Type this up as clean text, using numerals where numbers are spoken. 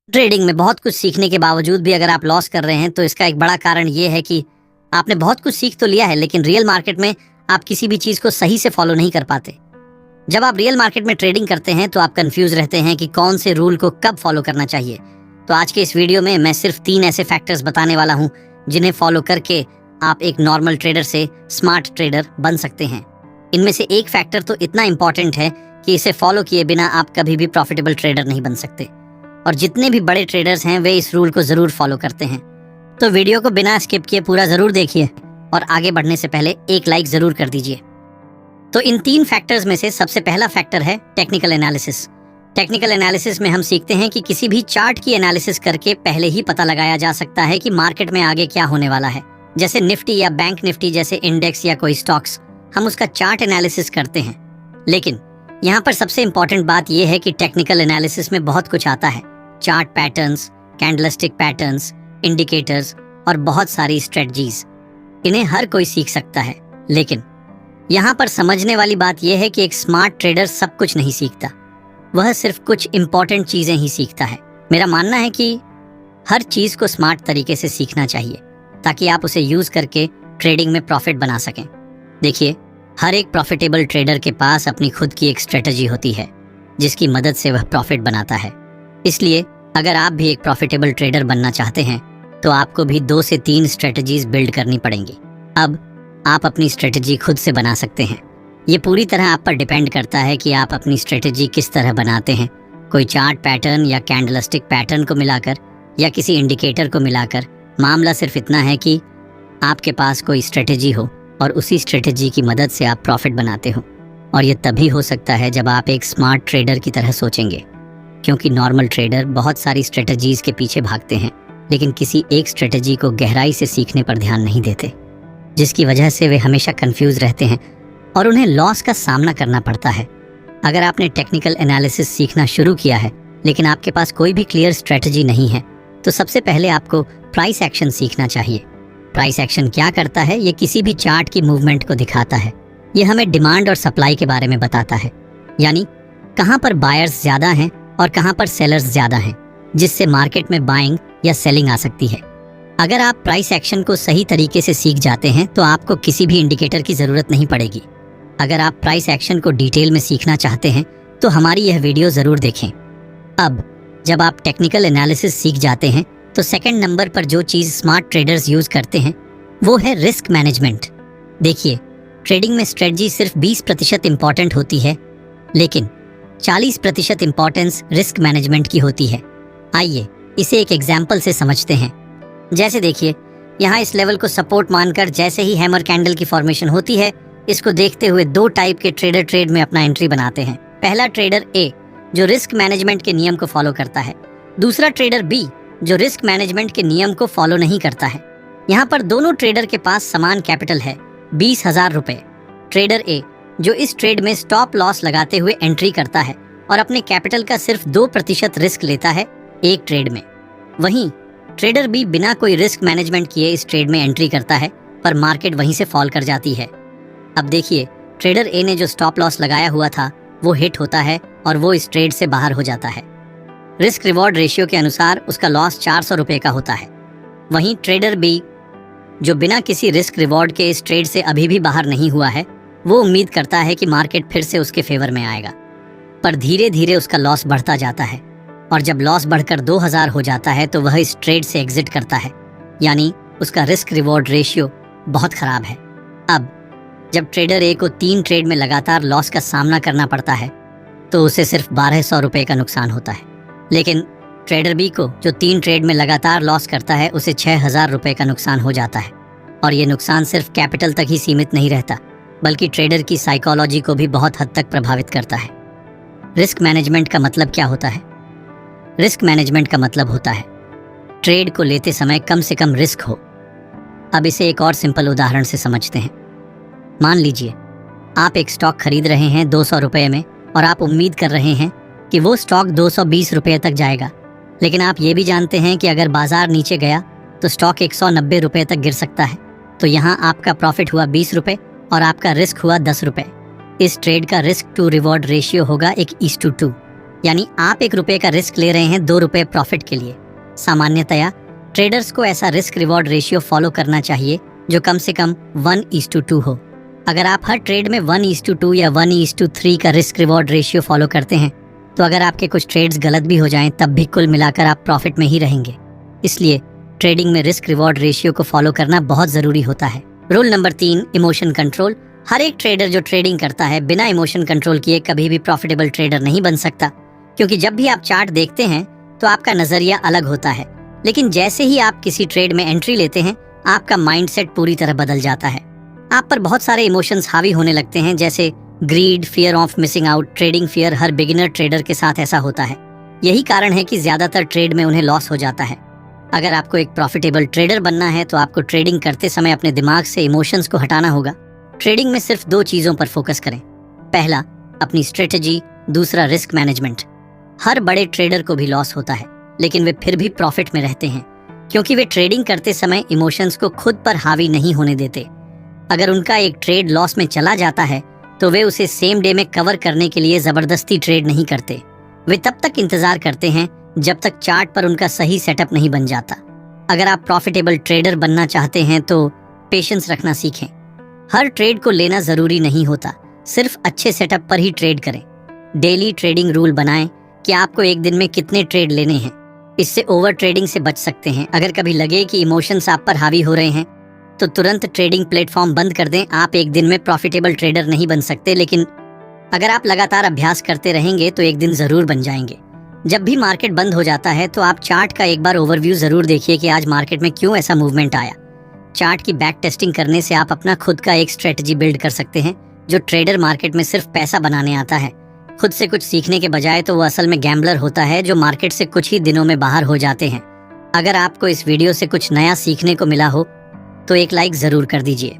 Trading में बहुत कुछ सीखने के बावजूद भी अगर आप लॉस कर रहे हैं तो इसका एक बड़ा कारण ये है कि आपने बहुत कुछ सीख तो लिया है, लेकिन रियल मार्केट में आप किसी भी चीज को सही से फॉलो नहीं कर पाते। जब आप रियल मार्केट में ट्रेडिंग करते हैं तो आप कंफ्यूज रहते हैं कि कौन से रूल को कब फॉलो करना चाहिए। तो आज के इस वीडियो में मैं सिर्फ 3 ऐसे फैक्टर्स बताने वाला हूँ जिन्हें फॉलो करके आप एक नॉर्मल ट्रेडर से स्मार्ट ट्रेडर बन सकते हैं। इनमें से एक फैक्टर तो इतना इंपॉर्टेंट है कि इसे फॉलो किए बिना आप कभी भी प्रॉफिटेबल ट्रेडर नहीं बन सकते, और जितने भी बड़े ट्रेडर्स हैं वे इस रूल को जरूर फॉलो करते हैं। तो वीडियो को बिना स्किप किए पूरा जरूर देखिए और आगे बढ़ने से पहले एक लाइक जरूर कर दीजिए। तो इन 3 फैक्टर्स में से सबसे पहला फैक्टर है टेक्निकल एनालिसिस। टेक्निकल एनालिसिस में हम सीखते हैं कि किसी भी चार्ट की एनालिसिस करके पहले ही पता लगाया जा सकता है कि मार्केट में आगे क्या होने वाला है। जैसे निफ्टी या बैंक निफ्टी जैसे इंडेक्स या कोई स्टॉक्स, हम उसका चार्ट एनालिसिस करते हैं। लेकिन यहाँ पर सबसे इंपॉर्टेंट बात यह है कि टेक्निकल एनालिसिस में बहुत कुछ आता है। Chart patterns, candlestick patterns, indicators और बहुत सारी स्ट्रेटजीज। इन्हें हर कोई सीख सकता है, लेकिन यहाँ पर समझने वाली बात यह है कि एक स्मार्ट ट्रेडर सब कुछ नहीं सीखता, वह सिर्फ कुछ इंपॉर्टेंट चीजें ही सीखता है। मेरा मानना है कि हर चीज को स्मार्ट तरीके से सीखना चाहिए ताकि आप उसे यूज करके ट्रेडिंग में प्रॉफिट बना सकें। देखिए, हर एक प्रॉफिटेबल ट्रेडर के पास अपनी खुद की एक स्ट्रेटजी होती है जिसकी मदद से वह प्रॉफिट बनाता है। इसलिए अगर आप भी एक प्रॉफिटेबल ट्रेडर बनना चाहते हैं तो आपको भी 2 से 3 स्ट्रेटजीज बिल्ड करनी पड़ेंगी। अब आप अपनी स्ट्रेटजी खुद से बना सकते हैं। ये पूरी तरह आप पर डिपेंड करता है कि आप अपनी स्ट्रेटजी किस तरह बनाते हैं। कोई चार्ट पैटर्न या कैंडलस्टिक पैटर्न को मिलाकर या किसी इंडिकेटर को मिलाकर। मामला सिर्फ इतना है कि आपके पास कोई स्ट्रेटजी हो और उसी स्ट्रेटजी की मदद से आप प्रॉफिट बनाते हो। और ये तभी हो सकता है जब आप एक स्मार्ट ट्रेडर की तरह सोचेंगे, क्योंकि नॉर्मल ट्रेडर बहुत सारी स्ट्रेटजीज के पीछे भागते हैं लेकिन किसी एक स्ट्रेटजी को गहराई से सीखने पर ध्यान नहीं देते, जिसकी वजह से वे हमेशा कंफ्यूज रहते हैं और उन्हें लॉस का सामना करना पड़ता है। अगर आपने टेक्निकल एनालिसिस सीखना शुरू किया है लेकिन आपके पास कोई भी क्लियर स्ट्रेटजी नहीं है तो सबसे पहले आपको प्राइस एक्शन सीखना चाहिए। प्राइस एक्शन क्या करता है? ये किसी भी चार्ट की मूवमेंट को दिखाता है। ये हमें डिमांड और सप्लाई के बारे में बताता है, यानी कहाँ पर बायर्स ज्यादा हैं और कहाँ पर सेलर्स ज्यादा हैं, जिससे मार्केट में बाइंग या सेलिंग आ सकती है। अगर आप प्राइस एक्शन को सही तरीके से सीख जाते हैं तो आपको किसी भी इंडिकेटर की जरूरत नहीं पड़ेगी। अगर आप प्राइस एक्शन को डिटेल में सीखना चाहते हैं तो हमारी यह वीडियो जरूर देखें। अब जब आप टेक्निकल एनालिसिस सीख जाते हैं तो सेकंड नंबर पर जो चीज स्मार्ट ट्रेडर्स यूज करते हैं वो है रिस्क मैनेजमेंट। देखिए, ट्रेडिंग में स्ट्रेटजी सिर्फ 20% इंपॉर्टेंट होती है, लेकिन 40% इंपॉर्टेंस रिस्क मैनेजमेंट की होती है। आइए इसे एक एग्जाम्पल से समझते हैं। जैसे देखिए, यहाँ इस लेवल को सपोर्ट मानकर जैसे ही हैमर कैंडल की फॉर्मेशन होती है, इसको देखते हुए 2 टाइप के ट्रेडर ट्रेड में अपना एंट्री बनाते हैं। पहला ट्रेडर ए जो रिस्क मैनेजमेंट के नियम को फॉलो करता है, दूसरा ट्रेडर बी जो रिस्क मैनेजमेंट के नियम को फॉलो नहीं करता है। यहाँ पर दोनों ट्रेडर के पास समान कैपिटल है, 20,000 रुपए। ट्रेडर ए जो इस ट्रेड में स्टॉप लॉस लगाते हुए एंट्री करता है और अपने कैपिटल का सिर्फ 2% रिस्क लेता है एक ट्रेड में। वहीं ट्रेडर बी बिना कोई रिस्क मैनेजमेंट किए इस ट्रेड में एंट्री करता है, पर मार्केट वहीं से फॉल कर जाती है। अब देखिए, ट्रेडर ए ने जो स्टॉप लॉस लगाया हुआ था वो हिट होता है और वो इस ट्रेड से बाहर हो जाता है। रिस्क रिवॉर्ड रेशियो के अनुसार उसका लॉस 400 रुपए का होता है। वहीं ट्रेडर बी जो बिना किसी रिस्क रिवॉर्ड के इस ट्रेड से अभी भी बाहर नहीं हुआ है, वो उम्मीद करता है कि मार्केट फिर से उसके फेवर में आएगा, पर धीरे धीरे उसका लॉस बढ़ता जाता है और जब लॉस बढ़कर 2000 हो जाता है तो वह इस ट्रेड से एग्जिट करता है, यानी उसका रिस्क रिवॉर्ड रेशियो बहुत खराब है। अब जब ट्रेडर ए को 3 ट्रेड में लगातार लॉस का सामना करना पड़ता है तो उसे सिर्फ 1200 रुपए का नुकसान होता है, लेकिन ट्रेडर बी को जो 3 ट्रेड में लगातार लॉस करता है उसे 6000 रुपए का नुकसान हो जाता है। और ये नुकसान सिर्फ कैपिटल तक ही सीमित नहीं रहता, बल्कि ट्रेडर की साइकोलॉजी को भी बहुत हद तक प्रभावित करता है। रिस्क मैनेजमेंट का मतलब क्या होता है? रिस्क मैनेजमेंट का मतलब होता है ट्रेड को लेते समय कम से कम रिस्क हो। अब इसे एक और सिंपल उदाहरण से समझते हैं। मान लीजिए आप एक स्टॉक खरीद रहे हैं 200 रुपए में और आप उम्मीद कर रहे हैं कि वो स्टॉक 220 रुपए तक जाएगा, लेकिन आप ये भी जानते हैं कि अगर बाजार नीचे गया तो स्टॉक 190 रुपए तक गिर सकता है। तो यहाँ आपका प्रॉफिट हुआ 20 रुपए और आपका रिस्क हुआ 10 रुपए। इस ट्रेड का रिस्क टू रिवॉर्ड रेशियो होगा 1:2। यानी आप 1 रुपये का रिस्क ले रहे हैं 2 रुपये प्रॉफिट के लिए। सामान्यतया ट्रेडर्स को ऐसा रिस्क रिवॉर्ड रेशियो फॉलो करना चाहिए जो कम से कम 1:2 हो। अगर आप हर ट्रेड में 1:2 या 1:3 का रिस्क रिवॉर्ड रेशियो फॉलो करते हैं तो अगर आपके कुछ ट्रेड्स गलत भी हो जाएं तब भी कुल मिलाकर आप प्रॉफिट में ही रहेंगे। इसलिए ट्रेडिंग में रिस्क रिवॉर्ड रेशियो को फॉलो करना बहुत ज़रूरी होता है। Rule number 3, emotion control. हर एक ट्रेडर जो ट्रेडिंग करता है बिना इमोशन कंट्रोल किए कभी भी प्रॉफिटेबल ट्रेडर नहीं बन सकता, क्योंकि जब भी आप चार्ट देखते हैं तो आपका नज़रिया अलग होता है, लेकिन जैसे ही आप किसी ट्रेड में एंट्री लेते हैं आपका माइंडसेट पूरी तरह बदल जाता है। आप पर बहुत सारे इमोशंस हावी होने लगते हैं, जैसे greed, fear of missing out. Trading fear हर बिगिनर ट्रेडर के साथ ऐसा होता है। यही कारण है कि ज्यादातर ट्रेड में उन्हें लॉस हो जाता है। अगर आपको एक प्रॉफिटेबल ट्रेडर बनना है तो आपको ट्रेडिंग करते समय अपने दिमाग से इमोशंस को हटाना होगा। ट्रेडिंग में सिर्फ 2 चीजों पर फोकस करें। पहला, अपनी स्ट्रेटजी, दूसरा रिस्क मैनेजमेंट। हर बड़े ट्रेडर को भी लॉस होता है, लेकिन वे फिर भी प्रॉफिट में रहते हैं, क्योंकि वे ट्रेडिंग करते समय इमोशंस को खुद पर हावी नहीं होने देते। अगर उनका एक ट्रेड लॉस में चला जाता है तो वे उसे सेम डे में कवर करने के लिए जबरदस्ती ट्रेड नहीं करते। वे तब तक इंतजार करते हैं जब तक चार्ट पर उनका सही सेटअप नहीं बन जाता। अगर आप प्रॉफिटेबल ट्रेडर बनना चाहते हैं तो पेशेंस रखना सीखें। हर ट्रेड को लेना जरूरी नहीं होता, सिर्फ अच्छे सेटअप पर ही ट्रेड करें। डेली ट्रेडिंग रूल बनाएं कि आपको एक दिन में कितने ट्रेड लेने हैं। इससे ओवर ट्रेडिंग से बच सकते हैं। अगर कभी लगे कि इमोशंस आप पर हावी हो रहे हैं तो तुरंत ट्रेडिंग प्लेटफॉर्म बंद कर दें। आप एक दिन में प्रॉफिटेबल ट्रेडर नहीं बन सकते, लेकिन अगर आप लगातार अभ्यास करते रहेंगे तो एक दिन जरूर बन जाएंगे। जब भी मार्केट बंद हो जाता है तो आप चार्ट का एक बार ओवरव्यू जरूर देखिए कि आज मार्केट में क्यों ऐसा मूवमेंट आया। चार्ट की बैक टेस्टिंग करने से आप अपना खुद का एक स्ट्रेटजी बिल्ड कर सकते हैं। जो ट्रेडर मार्केट में सिर्फ पैसा बनाने आता है, खुद से कुछ सीखने के बजाय, तो वो असल में गैम्बलर होता है जो मार्केट से कुछ ही दिनों में बाहर हो जाते हैं। अगर आपको इस वीडियो से कुछ नया सीखने को मिला हो तो एक लाइक जरूर कर दीजिए।